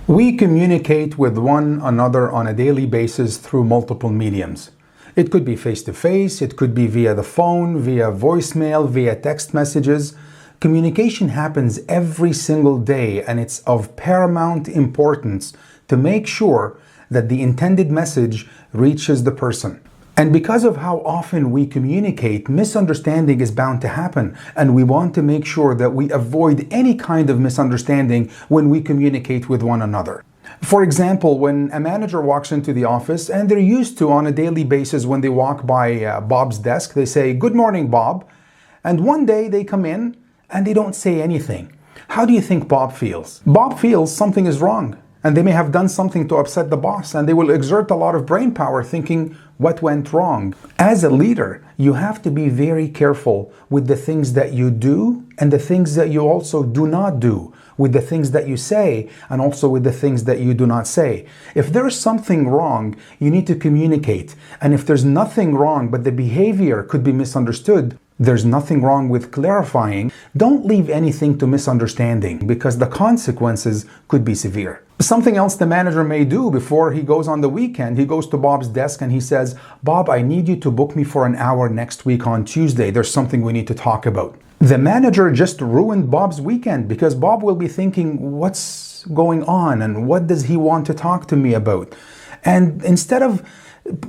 We communicate with one another on a daily basis through multiple mediums. It could be face-to-face, it could be via the phone, via voicemail, via text messages. Communication happens every single day, and it's of paramount importance to make sure that the intended message reaches the person. And because of how often we communicate, misunderstanding is bound to happen, and we want to make sure that we avoid any kind of misunderstanding when we communicate with one another. For example, when a manager walks into the office, and they're used to on a daily basis when they walk by Bob's desk, they say, "Good morning, Bob." And one day they come in and they don't say anything. How do you think Bob feels? Bob feels something is wrong, and they may have done something to upset the boss, and they will exert a lot of brain power thinking, what went wrong? As a leader, you have to be very careful with the things that you do and the things that you also do not do, with the things that you say and also with the things that you do not say. If there's something wrong, you need to communicate. And if there's nothing wrong but the behavior could be misunderstood, there's nothing wrong with clarifying. Don't leave anything to misunderstanding, because the consequences could be severe. Something else the manager may do before he goes on the weekend, he goes to Bob's desk and he says, "Bob, I need you to book me for an hour next week on Tuesday. There's something we need to talk about." The manager just ruined Bob's weekend, because Bob will be thinking, what's going on and what does he want to talk to me about? And instead of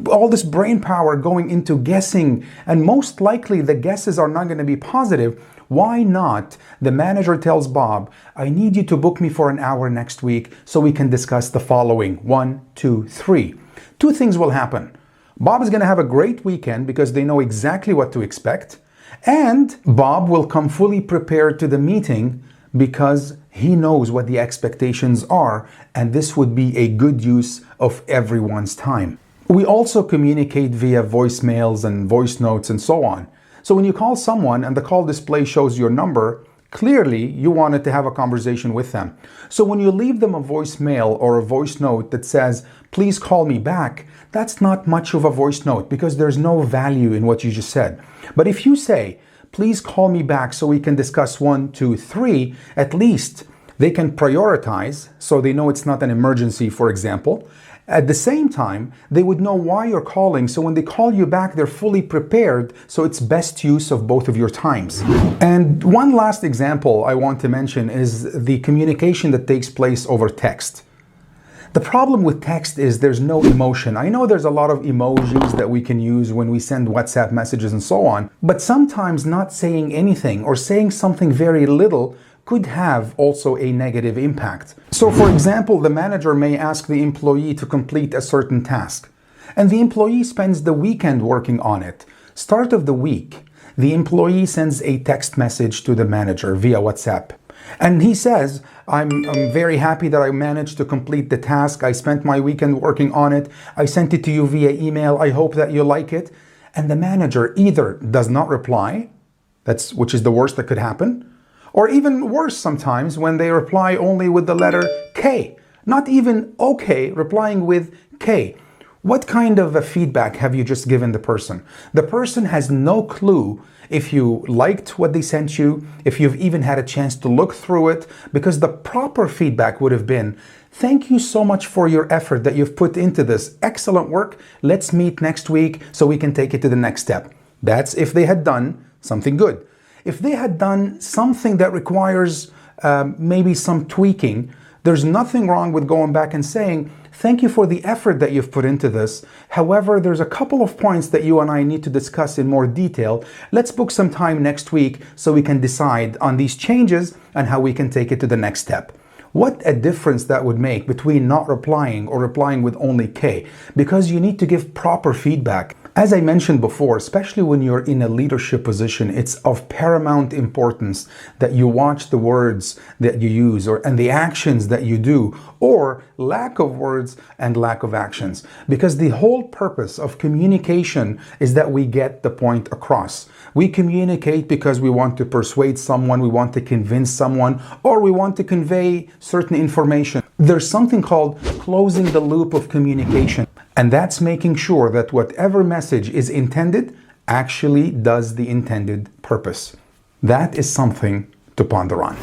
all this brain power going into guessing, and most likely the guesses are not going to be positive, why not the manager tells Bob, "I need you to book me for an hour next week so we can discuss the following 1, 2, 3. Two things will happen. Bob is going to have a great weekend because they know exactly what to expect, and Bob will come fully prepared to the meeting because he knows what the expectations are, and this would be a good use of everyone's time. We also communicate via voicemails and voice notes and so on. So when you call someone and the call display shows your number, clearly you wanted to have a conversation with them. So when you leave them a voicemail or a voice note that says, "Please call me back," that's not much of a voice note because there's no value in what you just said. But if you say, "Please call me back so we can discuss 1, 2, 3, at least they can prioritize so they know it's not an emergency, for example. At the same time, they would know why you're calling, so when they call you back, they're fully prepared, so it's best use of both of your times. And one last example I want to mention is the communication that takes place over text. The problem with text is there's no emotion. I know there's a lot of emojis that we can use when we send WhatsApp messages and so on, but sometimes not saying anything or saying something very little could have also a negative impact. So for example, the manager may ask the employee to complete a certain task, and the employee spends the weekend working on it. Start of the week, the employee sends a text message to the manager via WhatsApp. And he says, I'm very happy that I managed to complete the task. I spent my weekend working on it. I sent it to you via email. I hope that you like it. And the manager either does not reply, which is the worst that could happen, or even worse sometimes when they reply only with the letter K, not even okay, replying with K. What kind of a feedback have you just given the person? The person has no clue if you liked what they sent you, if you've even had a chance to look through it, because the proper feedback would have been, "Thank you so much for your effort that you've put into this. Excellent work. Let's meet next week so we can take it to the next step." That's if they had done something good. If they had done something that requires maybe some tweaking, there's nothing wrong with going back and saying, "Thank you for the effort that you've put into this. However, there's a couple of points that you and I need to discuss in more detail. Let's book some time next week so we can decide on these changes and how we can take it to the next step." What a difference that would make between not replying or replying with only K, because you need to give proper feedback. As I mentioned before, especially when you're in a leadership position, it's of paramount importance that you watch the words that you use and the actions that you do, or lack of words and lack of actions. Because the whole purpose of communication is that we get the point across. We communicate because we want to persuade someone, we want to convince someone, or we want to convey certain information. There's something called closing the loop of communication. And that's making sure that whatever message is intended actually does the intended purpose. That is something to ponder on.